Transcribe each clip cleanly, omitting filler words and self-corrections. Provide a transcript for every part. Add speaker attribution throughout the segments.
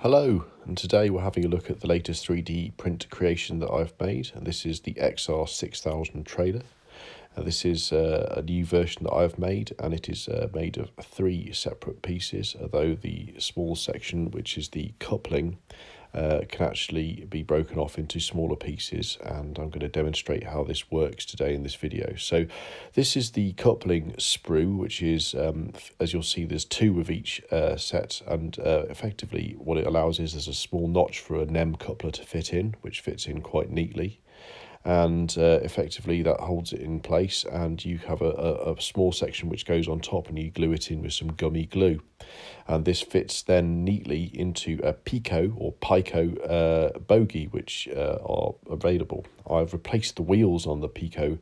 Speaker 1: Hello, and today we're having a look at the latest 3D print creation that I've made, and this is the XR6000 trailer. This is a new version that I've made, and it is made of 3 separate pieces, although the small section, which is the coupling, can actually be broken off into smaller pieces, and I'm going to demonstrate how this works today in this video. So this is the coupling sprue, which is, as you'll see, there's 2 of each set, and effectively what it allows is there's a small notch for a NEM coupler to fit in, which fits in quite neatly. And effectively that holds it in place, and you have a small section which goes on top and you glue it in with some gummy glue, and this fits then neatly into a Pico or Pico bogie which are available. I've replaced the wheels on the Pico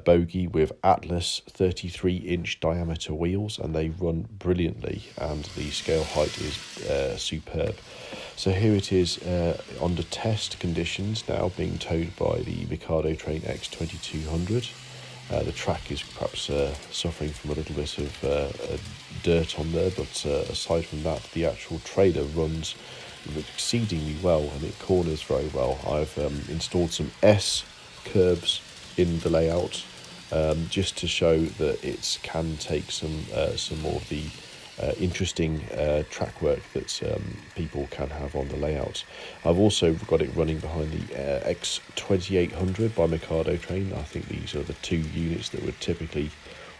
Speaker 1: bogie with Atlas 33-inch diameter wheels, and they run brilliantly, and the scale height is superb. So here it is under test conditions now, being towed by the Mikado Train X2200. The track is perhaps suffering from a little bit of dirt on there, but aside from that, the actual trailer runs exceedingly well, and it corners very well. I've installed some S curves in the layout, just to show that it can take some more of the interesting track work that people can have on the layout. I've also got it running behind the X2800 by Mikado Train. I think these are the 2 units that would typically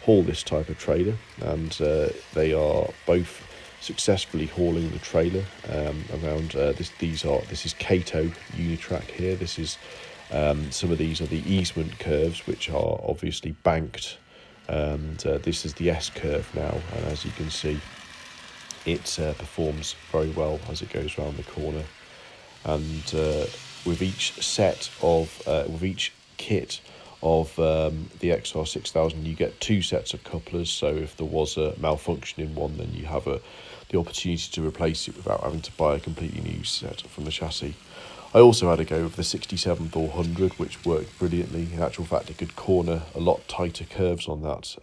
Speaker 1: haul this type of trailer, and they are both successfully hauling the trailer around. This is Kato Unitrack here. This is some of these are the easement curves, which are obviously banked, and this is the S curve now, and as you can see, it performs very well as it goes around the corner. And with each kit of the XR6000, you get 2 sets of couplers, so if there was a malfunction in one, then you have the opportunity to replace it without having to buy a completely new set from the chassis. I also had a go with the 67-100, which worked brilliantly. In actual fact, it could corner a lot tighter curves on that.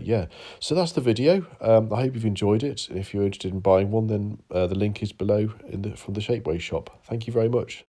Speaker 1: Yeah, so that's the video. I hope you've enjoyed it. If you're interested in buying one, then the link is below from the Shapeways shop. Thank you very much.